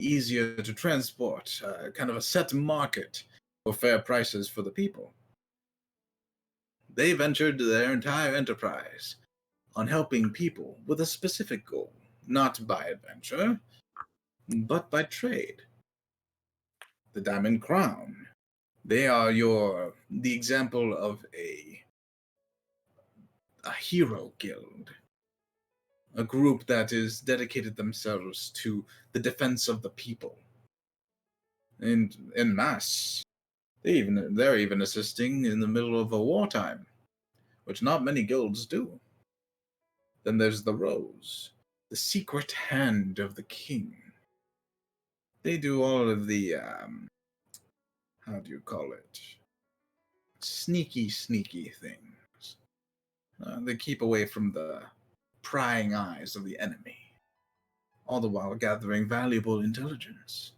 easier to transport, kind of a set market for fair prices for the people. They ventured their entire enterprise on helping people with a specific goal, not by adventure, but by trade. The Diamond Crown. They are the example of a hero guild, a group that is dedicated themselves to the defense of the people. And en masse, they're even assisting in the middle of a wartime, which not many guilds do. Then there's the Rose, the secret hand of the king. They do all of the how do you call it? Sneaky things. They keep away from the prying eyes of the enemy, all the while gathering valuable intelligence.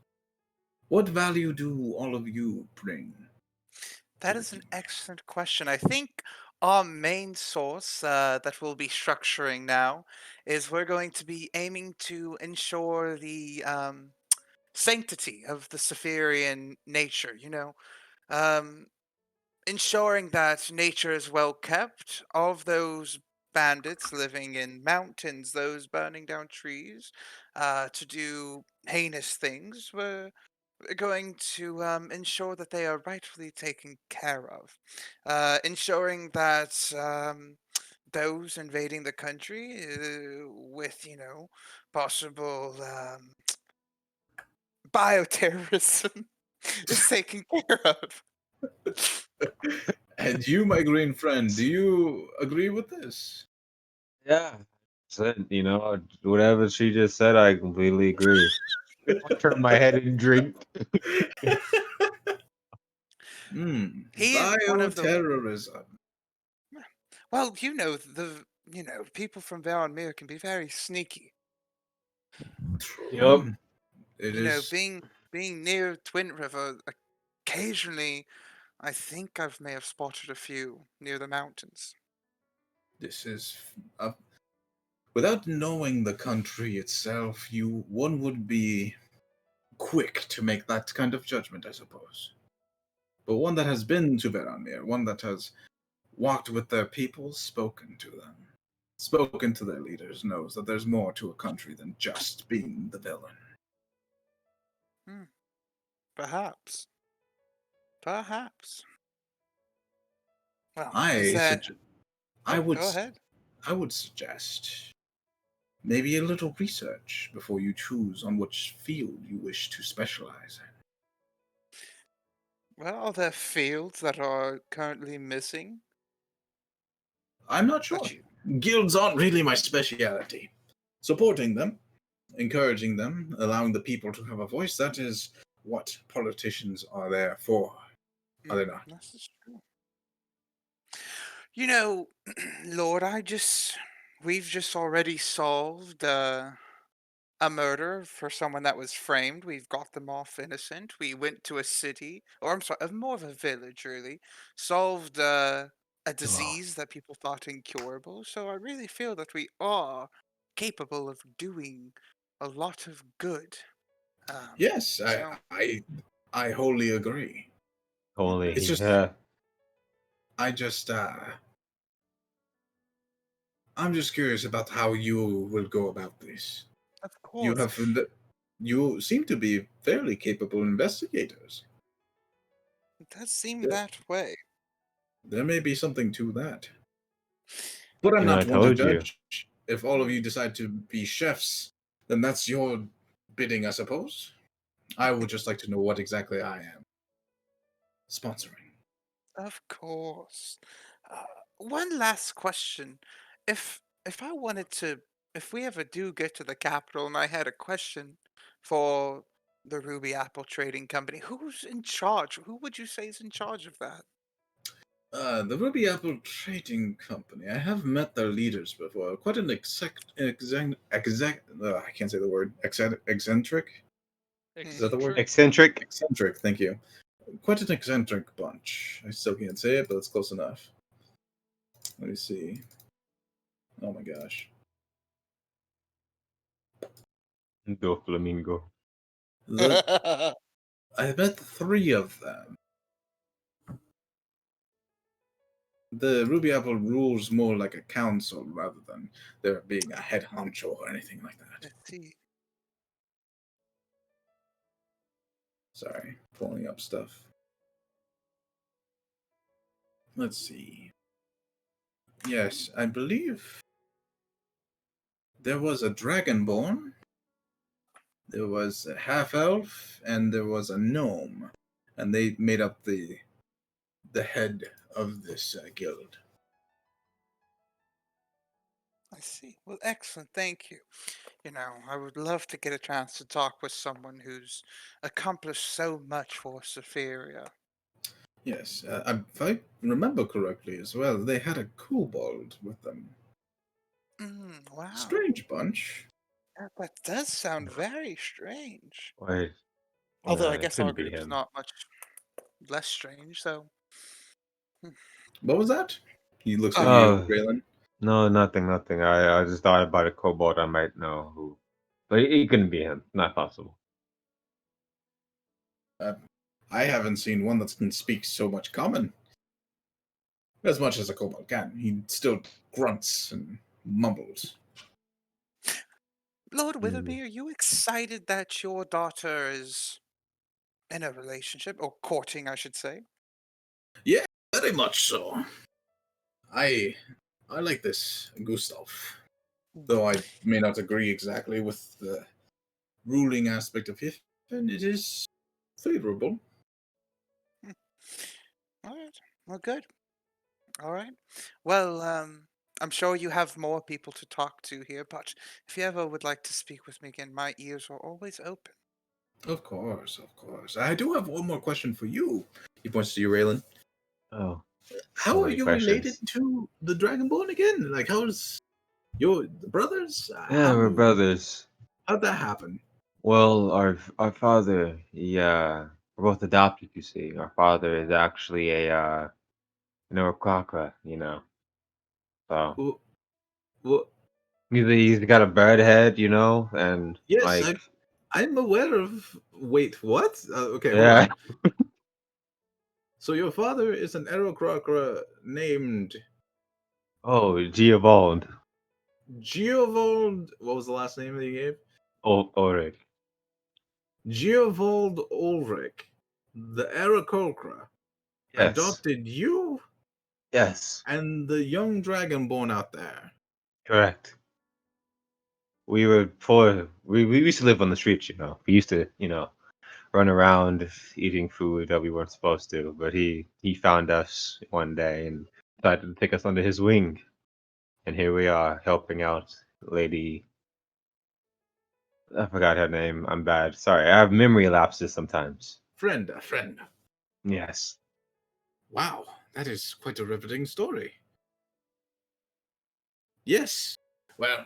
What value do all of you bring to That the is an team? excellent question. I think our main source that we'll be structuring now is we're going to be aiming to ensure the sanctity of the Saphirian nature, um, ensuring that nature is well kept of those bandits living in mountains, those burning down trees to do heinous things. We're going to ensure that they are rightfully taken care of, ensuring that those invading the country with, possible bioterrorism is taken care of. And you, my green friend, do you agree with this? Yeah. Said, whatever she just said, I completely agree. I'll turn my head and drink. He's one of the Bioterrorism. well, people from Varanmir can be very sneaky. Yup. True. It You know, is. being near Twin River, occasionally I think I may have spotted a few near the mountains. This is. Without knowing the country itself, one would be quick to make that kind of judgment, I suppose. But one that has been to Veramir, one that has walked with their people, spoken to them, spoken to their leaders, knows that there's more to a country than just being the villain. Hmm, perhaps. Perhaps. Well, is I that... suggest. I Oh, would. go ahead. I would suggest maybe a little research before you choose on which field you wish to specialize in. Well, are there fields that are currently missing I'm not that sure. you... Guilds aren't really my speciality. Supporting them, encouraging them, allowing the people to have a voice, that is what politicians are there for, are they not? This is true. You know, Lord, we've just already solved a murder for someone that was framed. We've got them off innocent. We went to a city, or I'm sorry, more of a village, really. Solved a Oh. disease that people thought incurable. So I really feel that we are capable of doing a lot of good. Yes, So I wholly agree. It's Holy, just yeah. I just I'm just curious about how you will go about this. of You course, have you seem to be fairly capable investigators. it does seem There, that way. there may be something to that. But I'm I not one to told you. judge. If all of you decide to be chefs, then that's your bidding, I suppose. I would just like to know what exactly I am sponsoring. Of course. Uh, One last question. If I wanted to, if we ever do get to the capital and I had a question for the Ruby Apple Trading Company, who's in charge? Who would you say is in charge of that? The Ruby Apple Trading Company. I have met their leaders before. Quite an I can't say the word. Eccentric? Is that the word? Hmm. Eccentric. Eccentric, thank you. Quite an eccentric bunch. I still can't say it, but it's close enough. Let me see. Oh my gosh. Go, Flamingo. The I met three of them. The Ruby Apple rules more like a council rather than there being a head honcho or anything like that. Let's see. Sorry, pulling up stuff. Let's see. Yes, I believe there was a dragonborn, there was a half elf, and there was a gnome, and they made up the head of this guild. I see. Well, excellent. Thank you. I would love to get a chance to talk with someone who's accomplished so much for Sephiria. Yes, if I remember correctly as well, they had a kobold with them. Wow. Strange bunch. That does sound very strange. Wait, Although I no, it guess our couldn't be group's him. not much less strange, so. Hmm. What was that? He looks at Oh, you, Oh, Braylon. no, nothing, nothing. I just thought about a kobold. I might know who, but it couldn't be him. Not possible. Uh, I haven't seen one that can speak so much common. As much as a kobold can. He still grunts and mumbles. Lord Hmm. Witherby, are you excited that your daughter is in a relationship, or courting, I should say? Yeah, very much so. I I like this Gustav, though I may not agree exactly with the ruling aspect of it, and it is favorable. Hmm. All right. Well, good. All right. Well, I'm sure you have more people to talk to here, but if you ever would like to speak with me again, my ears are always open. Of course, of course. I do have one more question for you. He points to you, Raylan. Oh, so How are many you related questions. to the Dragonborn again? Like, how's your brothers? Yeah, we're brothers. How'd that happen? Well, our father, we're both adopted. You see, our father is actually a Morank'Tur, So Well, well, he's got a bird head, and yes, like I'm aware of. Wait, what? Okay, hold yeah. on. So your father is an Aerocrocra named Oh, Giovanni. Geovold. What was the last name that you gave? Oh, Ulrich. Geovold Ulrich, the Aerocrocra, Yes, adopted you yes, and the young dragonborn out there. correct. We were poor. We used to live on the streets. We used to run around eating food that we weren't supposed to. But he found us one day and decided to take us under his wing, and here we are helping out Lady. I forgot her name. I'm bad. Sorry, I have memory lapses sometimes. Friend, a friend. Yes. Wow, that is quite a riveting story. Yes. Well,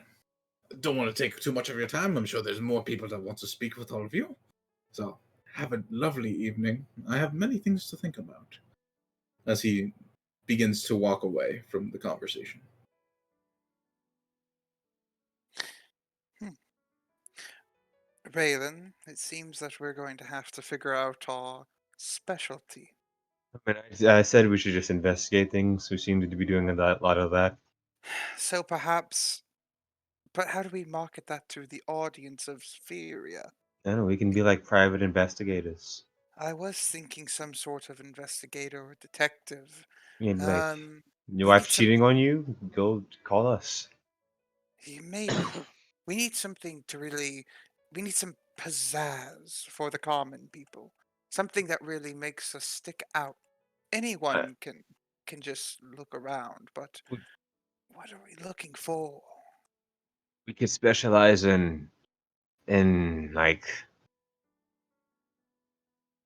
don't want to take too much of your time. I'm sure there's more people that want to speak with all of you. So have a lovely evening. I have many things to think about. As he begins to walk away from the conversation. Hmm. Raylan, it seems that we're going to have to figure out our specialty. I mean, I said we should just investigate things. We seem to be doing lot of that. So perhaps, but how do we market that to the audience of Spheria? I don't know, we can be like private investigators. I was thinking some sort of investigator or detective. I mean, like, Um, your we need wife's some, cheating on you? Go call us. maybe. We need something to really, we need some pizzazz for the common people. Something that really makes us stick out. Uh, Anyone can just look around, but we, what are we looking for? we could specialize in like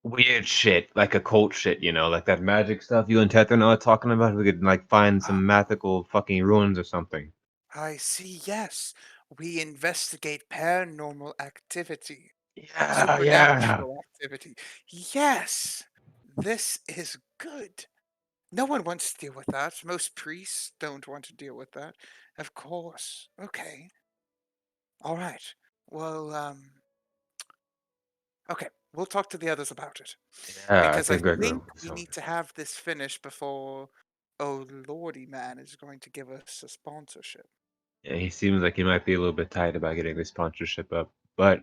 weird shit, like occult shit, like that magic stuff you and Tether are talking about. We could like find Ah, some mythical fucking ruins or something. I see, yes. We investigate paranormal activity, Yeah, yeah. supernatural activity. Yes, this is good. No one wants to deal with that. Most priests don't want to deal with that. Of course. Okay. All right. Well, Okay, we'll talk to the others about it. Yeah, I Because I think Gregor think would be we so need to have this finished before Oh Lordy Man is going to give us a sponsorship. yeah, he seems like he might be a little bit tight about getting the sponsorship up, but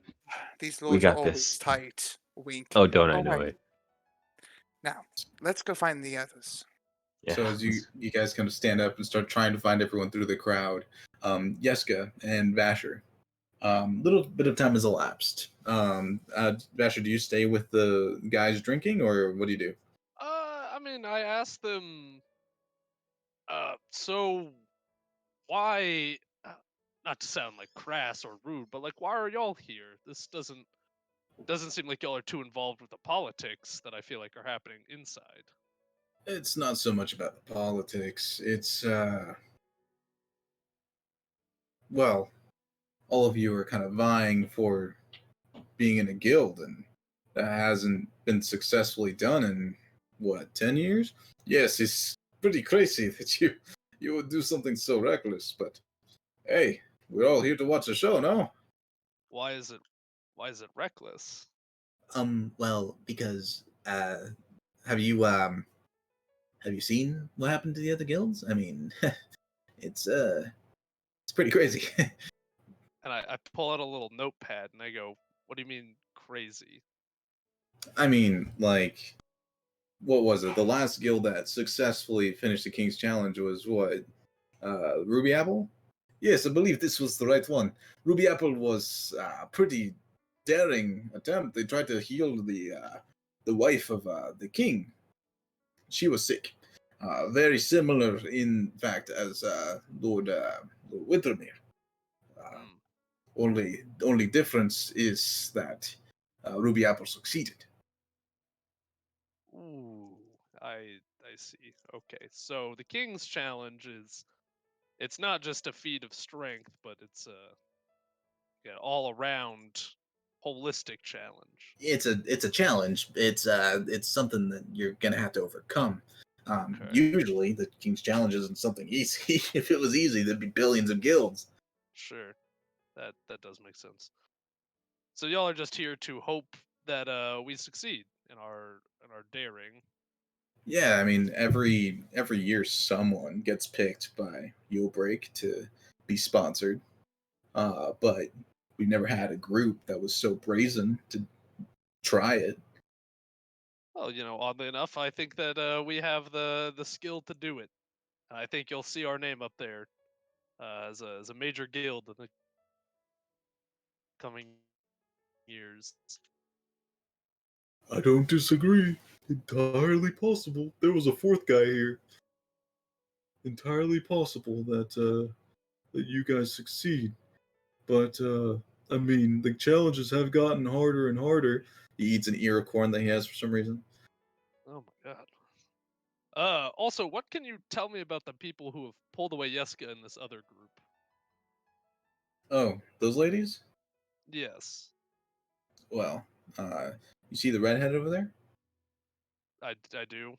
These we lords are got always this. tight. Wink. Oh, don't I All know right, it? now let's go find the others. So Yeah. as you guys kind of stand up and start trying to find everyone through the crowd, Yeska and Vasher, little bit of time has elapsed. Vasher, do you stay with the guys drinking, or what do you do? I mean, I asked them, so why, not to sound like crass or rude, but like, why are y'all here? This doesn't seem like y'all are too involved with the politics that I feel like are happening inside. It's not so much about the politics. It's well, all of you are kind of vying for being in a guild, and that hasn't been successfully done in what 10 years. Yes, it's pretty crazy that you would do something so reckless, but hey, we're all here to watch the show, no? Why is it why is it reckless? Well, because have you seen what happened to the other guilds? I mean, it's it's pretty crazy. And I pull out a little notepad and I go, what do you mean crazy? I mean, like, what was it? The last guild that successfully finished the King's Challenge was what? Ruby Apple? Yes, I believe this was the right one. Ruby Apple was a pretty daring attempt. They tried to heal the wife of the king. She was sick. Very similar, in fact, as Lord Wintermere. Uh, Hmm. only difference is that Ruby Apple succeeded. Ooh, I see. Okay, so the king's challenge is it's not just a feat of strength, but it's a all around holistic challenge. It's a challenge. It's something that you're gonna have to overcome. Okay, Usually, the King's Challenge isn't something easy. If it was easy, there'd be billions of guilds. sure. That does make sense. So y'all are just here to hope that we succeed in our daring. Yeah, I mean every year someone gets picked by You'll Break to be sponsored. But we never had a group that was so brazen to try it. Well, oddly enough, I think that we have the skill to do it. I think you'll see our name up there as a major guild in the coming years. I don't disagree. Entirely possible. There was a fourth guy here. Entirely possible that you guys succeed. But I mean, the challenges have gotten harder and harder. He eats an ear of corn that he has for some reason. Oh my god. Also, what can you tell me about the people who have pulled away Yeska in this other group? Oh, those ladies? Yes, Well, uh, you see the redhead over there? I do.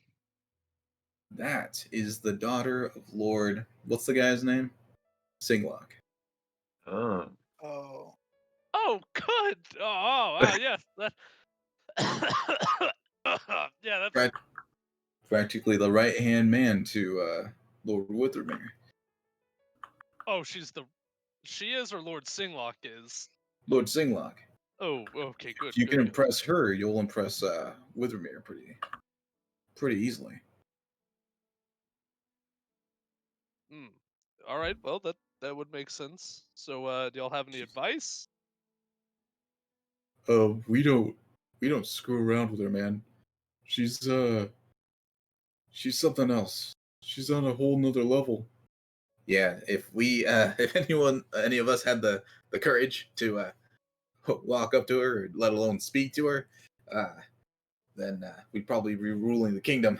That is the daughter of Lord. What's the guy's name? Singlock. Oh. Oh, Oh, good. Oh, wow. Yes, that. Yeah, that's. Prac- Practically the right hand man to Lord Withermere. Oh, she is, or Lord Singlock is. Lord Singlock. Oh, okay, good, If you can good, good. impress her, you'll impress Withermere pretty easily. Hmm. All right. Well, that would make sense. So, do y'all have any advice? We don't screw around with her, man. She's she's something else. She's on a whole nother level. Yeah, if we if any of us had the courage to walk up to her, let alone speak to her, uh, then we'd probably be ruling the kingdom.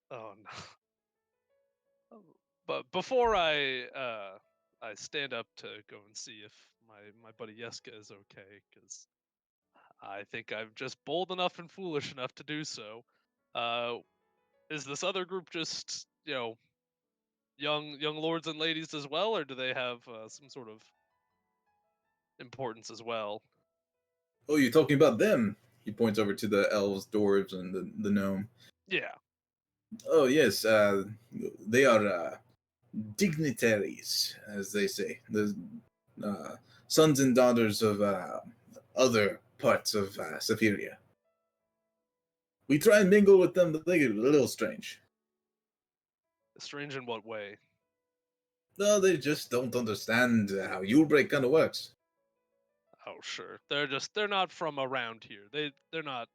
Oh no. Oh, but before I stand up to go and see if my buddy Yeska is okay, because I think I'm just bold enough and foolish enough to do so. Uh, is this other group just young lords and ladies as well, or do they have some sort of importance as well. Oh, you're talking about them? He points over to the elves, dwarves, and the gnome. Yeah. Oh yes, they are dignitaries, as they say, the uh, sons and daughters of other parts of Sephiria. We try and mingle with them, but they get a little strange. Strange in what way? No, they just don't understand how Yulebreak kind of works. Oh, sure. They're not from around here. They're not.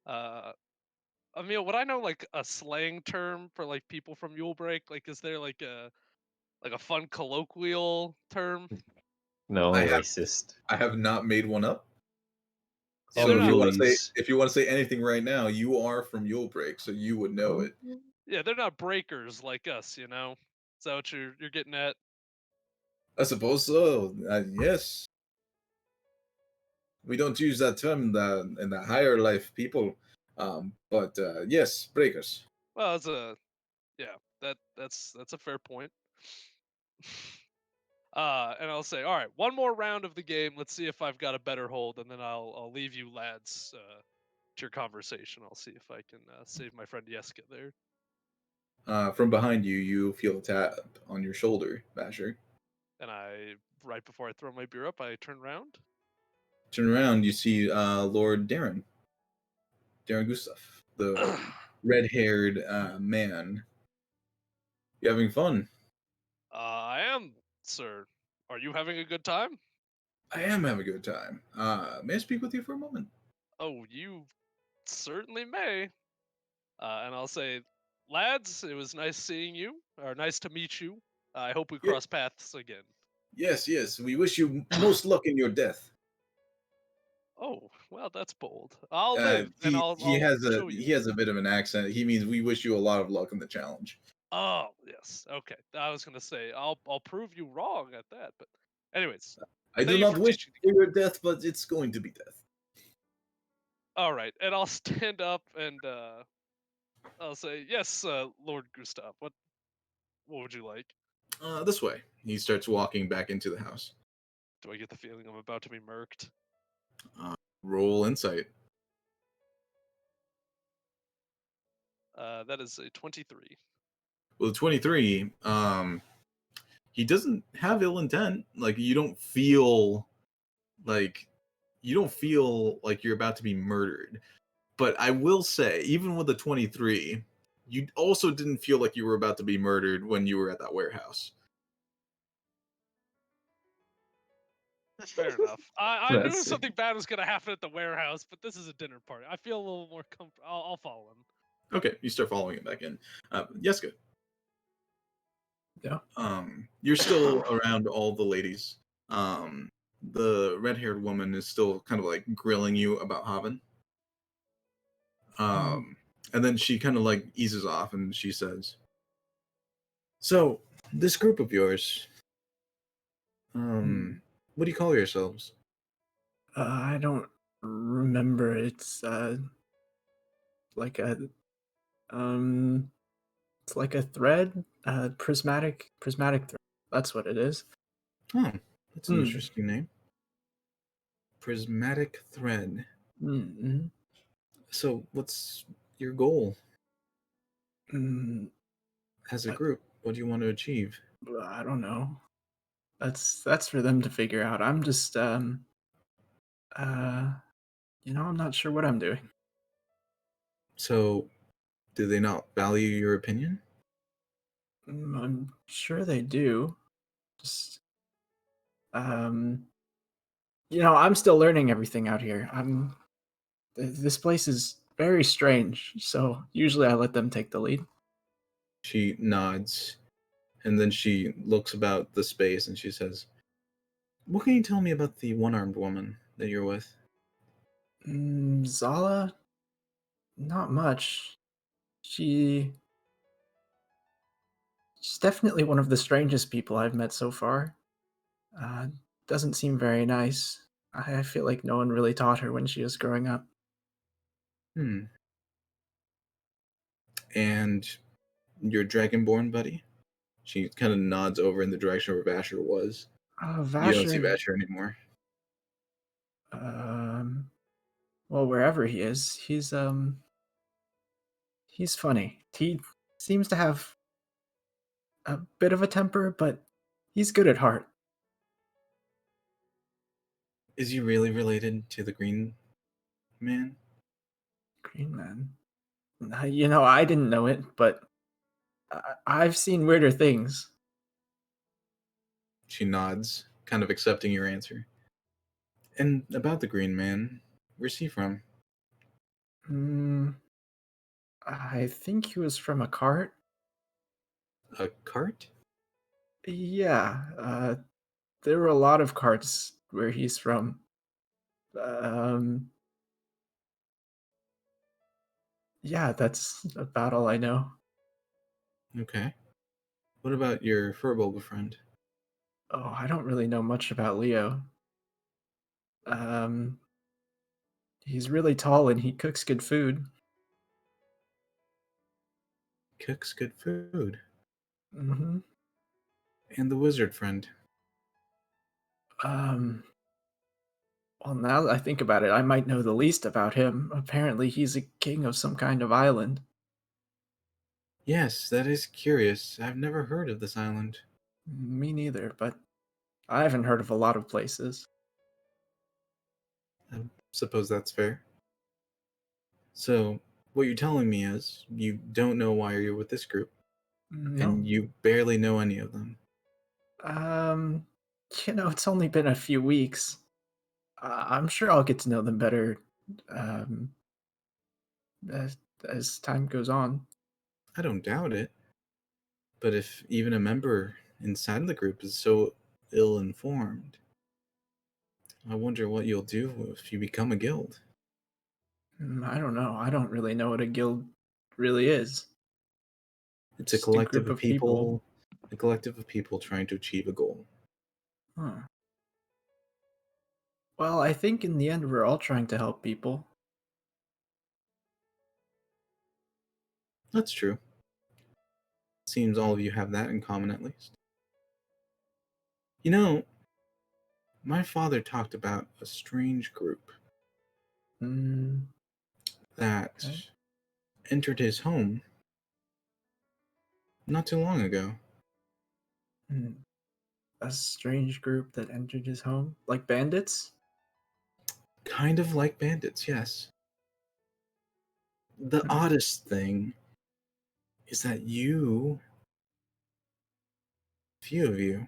Uh, Emil, would I know like a slang term for like people from Yule Break? Like, is there like a fun colloquial term? No, I have racist. I have not made one up. Yeah, So they're if not. you want to say Unrulies. anything right now, you are from Yulebreak, so you would know it. Yeah, they're not breakers like us. You know. Is that what you're getting at? I suppose so. Yes, we don't use that term in the higher life people, but yes, breakers. Well, yeah. That's a fair point. And I'll say, all right, one more round of the game. Let's see if I've got a better hold, and then I'll leave you lads to your conversation. I'll see if I can save my friend Yeska there. From behind you, you feel a tap on your shoulder, Basher. And right before I throw my beer up, I turn around. Turn around, you see Lord Darren Gustav, the red-haired man. You having fun? I am, sir. Are you having a good time? I am having a good time. May I speak with you for a moment? Oh, you certainly may. And I'll say, lads, it was nice seeing you, or nice to meet you. I hope we Yeah. cross paths again. Yes, yes. We wish you most luck in your death. Oh, well, that's bold. I'll live, and He I'll show you. he has a bit of an accent. He means we wish you a lot of luck in the challenge. Oh, yes. Okay. I was gonna say I'll prove you wrong at that, but anyways, I do thank you not for wish teaching. for your death, but it's going to be death. All right, and I'll stand up and I'll say, "Yes, Lord Gustav. What would you like?" This way. He starts walking back into the house. Do I get the feeling I'm about to be murked? Roll insight. That is a 23. Well, 23, he doesn't have ill intent. Like like you don't feel like you're about to be murdered. But I will say, even with the 23, you also didn't feel like you were about to be murdered when you were at that warehouse. Fair enough. I knew That's it. something bad was gonna happen at the warehouse, but this is a dinner party. I feel a little more comfortable. I'll follow him. Okay, you start following him back in. Yeska, Yeah. you're still around all the ladies. The red-haired woman is still kind of like grilling you about Haven. And then she kind of like eases off and she says, "So, this group of yours, what do you call yourselves?" I don't remember. It's like a um, it's like a thread, prismatic thread. That's what it is. Oh, that's an Hmm. interesting name. Prismatic thread. Mm-hmm. So, what's your goal Mm, as a I, group? What do you want to achieve? I don't know. That's for them to figure out. I'm just uh, I'm not sure what I'm doing. So, do they not value your opinion? I'm sure they do. Just I'm still learning everything out here. This place is very strange, so usually I let them take the lead. She nods, and then she looks about the space and she says, "What can you tell me about the one-armed woman that you're with?" Zala, not much. She's definitely one of the strangest people I've met so far. Uh, doesn't seem very nice. I feel like no one really taught her when she was growing up. Hmm. And your dragonborn buddy? She kind of nods over in the direction where Vasher was. You don't see Vasher, Vasher anymore. Well, wherever he is, he's funny. He seems to have a bit of a temper, but he's good at heart. Is he really related to the Green Man? Green Man. I didn't know it, but I've seen weirder things. She nods, kind of accepting your answer. And about the Green Man, where's he from? Hmm. I think he was from a cart. A cart? Yeah. There were a lot of carts where he's from. Um. Yeah, that's about all I know. Okay. What about your furbolg friend? Oh, I don't really know much about Leo. Um. He's really tall and he cooks good food. Cooks good food. Mm-hmm. And the wizard friend? Um. Well, now that I think about it, I might know the least about him. Apparently, he's a king of some kind of island. Yes, that is curious. I've never heard of this island. Me neither, but I haven't heard of a lot of places. I suppose that's fair. So, what you're telling me is you don't know why you're with this group, No. and you barely know any of them. Um, it's only been a few weeks. I'm sure I'll get to know them better um, as time goes on. I don't doubt it. But if even a member inside the group is so ill informed, I wonder what you'll do if you become a guild. I don't know. I don't really know what a guild really is. It's Just a group of people. a collective of people trying to achieve a goal. Huh. Well, I think in the end we're all trying to help people. That's true. Seems all of you have that in common at least. You know, my father talked about a strange group Mm, that okay. entered his home not too long ago. Mm, a strange group that entered his home, like bandits. Kind of like bandits, yes. The Hmm. oddest thing is that few of you,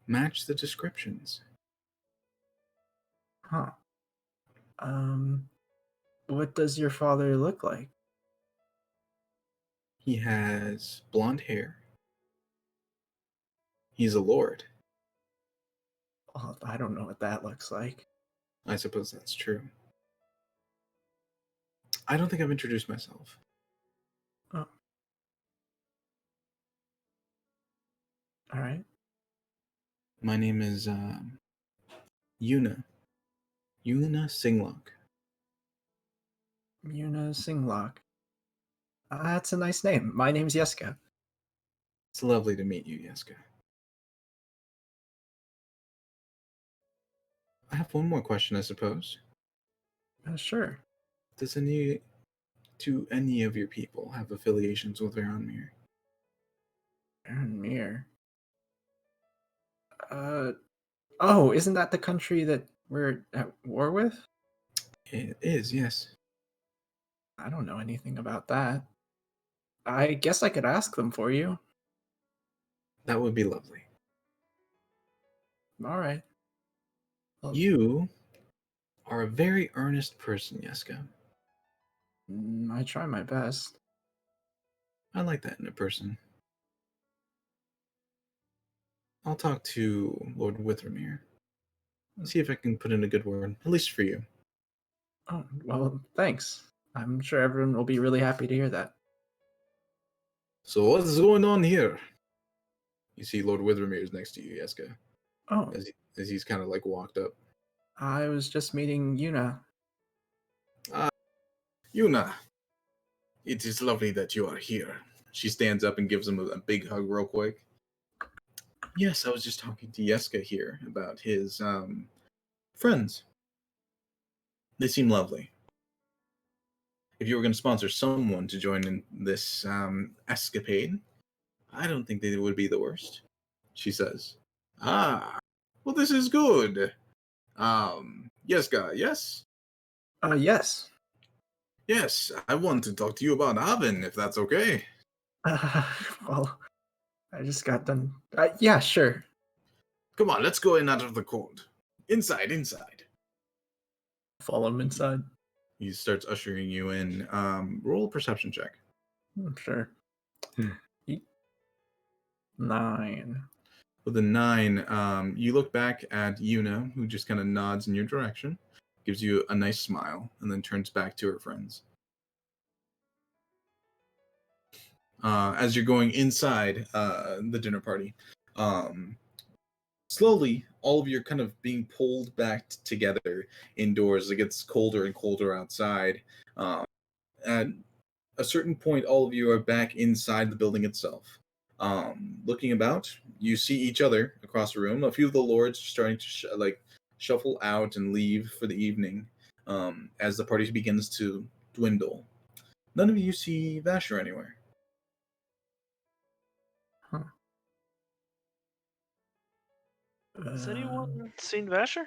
match the descriptions. Huh. Um, what does your father look like? He has blonde hair. He's a lord. Oh, I don't know what that looks like. I suppose that's true. I don't think I've introduced myself. Oh, all right. My name is Yuna. Yuna Singlock. Muna Singlock. That's a nice name. My name's Yeska. It's lovely to meet you, Yeska. I have one more question, I suppose. Sure. Does any of your people have affiliations with Varanmir? Aaron Mir. Oh, isn't that the country that we're at war with? It is, yes. I don't know anything about that. I guess I could ask them for you. That would be lovely. All right. Well, You are a very earnest person, Yeska. I try my best. I like that in a person. I'll talk to Lord Withermere. See if I can put in a good word, at least for you. Oh, well, thanks. I'm sure everyone will be really happy to hear that. So what's going on here? You see Lord Withermere is next to you, Yeska, Oh, as he's kind of like walked up. I was just meeting Yuna. Yuna, it is lovely that you are here. She stands up and gives him a big hug real quick. Yes, I was just talking to Yeska here about his friends. They seem lovely. if you were going to sponsor someone to join in this escapade, I don't think they would be the worst. She says, "Ah, well, this is good. Yes, guy, yes? Yes. Yes, I want to talk to you about Avin, if that's okay." Well, I just got done. Yeah, sure. Come on, let's go in out of the cold. Inside, inside. Follow him inside. He starts ushering you in. Roll a perception check. Sure. Hmm. 9. With a 9, you look back at Yuna, who just kind of nods in your direction, gives you a nice smile, and then turns back to her friends. As you're going inside the dinner party, slowly, all of you are kind of being pulled back together indoors. It gets colder and colder outside. At a certain point, all of you are back inside the building itself. Looking about, you see each other across the room. A few of the lords are starting to shuffle out and leave for the evening as the party begins to dwindle. None of you see Vasher anywhere. Huh. Has anyone seen Vasher?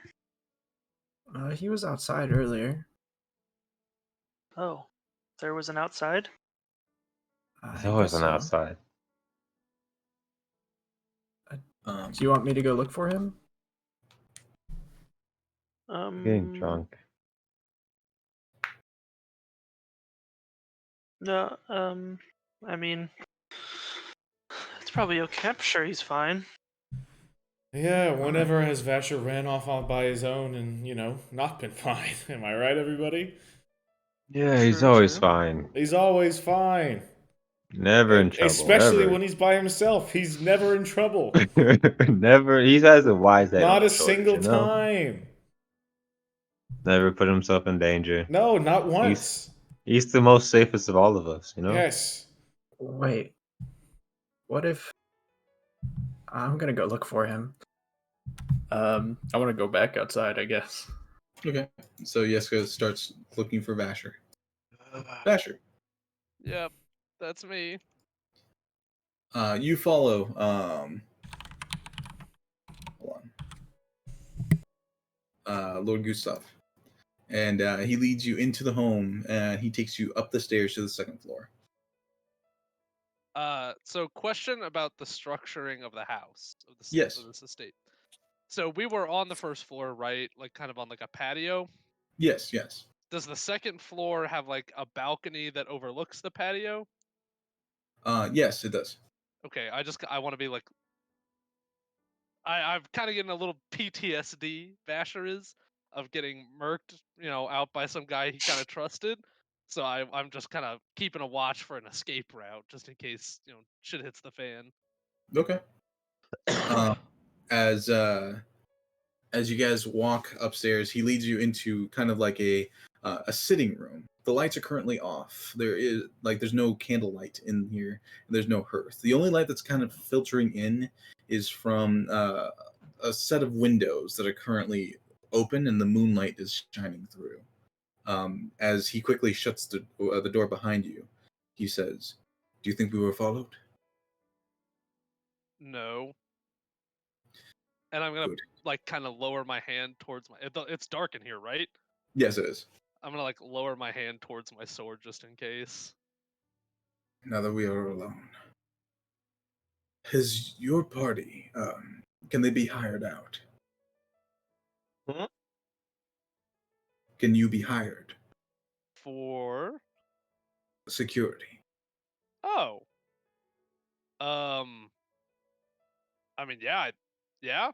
He was outside earlier. Oh, there was an outside? There's I always guess an so. outside. Do you want me to go look for him? Getting drunk. No, I mean, it's probably okay. I'm sure he's fine. Yeah, whenever has Vasher ran off all by his own and, not been fine? Am I right, everybody? Yeah, he's True, always true. fine. He's always fine. Never in trouble. Especially Ever. when he's by himself. He's never in trouble. Never. He has a wise head on Not a his shoulders, single time. Never put himself in danger. No, not once. He's the most safest of all of us, Yes. Wait. What if... I'm gonna go look for him. I want to go back outside, I guess. Okay, so Yeska starts looking for Vasher. Vasher, Yep, that's me. you follow. Hold on. Lord Gustav, and he leads you into the home, and he takes you up the stairs to the second floor. So question about the structuring of the house Yes. of this estate. So we were on the first floor, right? Like kind of on like a patio. Yes. Does the second floor have like a balcony that overlooks the patio? Yes, it does. Okay, I want to be like I'm kind of getting a little PTSD. Vasher is of getting murked, out by some guy he kind of trusted. So I'm just kind of keeping a watch for an escape route just in case shit hits the fan. Okay. As you guys walk upstairs, he leads you into kind of like a sitting room. The lights are currently off. There's no candlelight in here. And there's no hearth. The only light that's kind of filtering in is from a set of windows that are currently open, and the moonlight is shining through. As he quickly shuts the door behind you, he says, "Do you think we were followed?" No. And I'm gonna Good. like kind of lower my hand towards my. It's dark in here, right? Yes, it is. I'm gonna like lower my hand towards my sword just in case. Now that we are alone, has your party, can they be hired out? Hmm? Can you be hired? For Security. oh, I mean, yeah, yeah.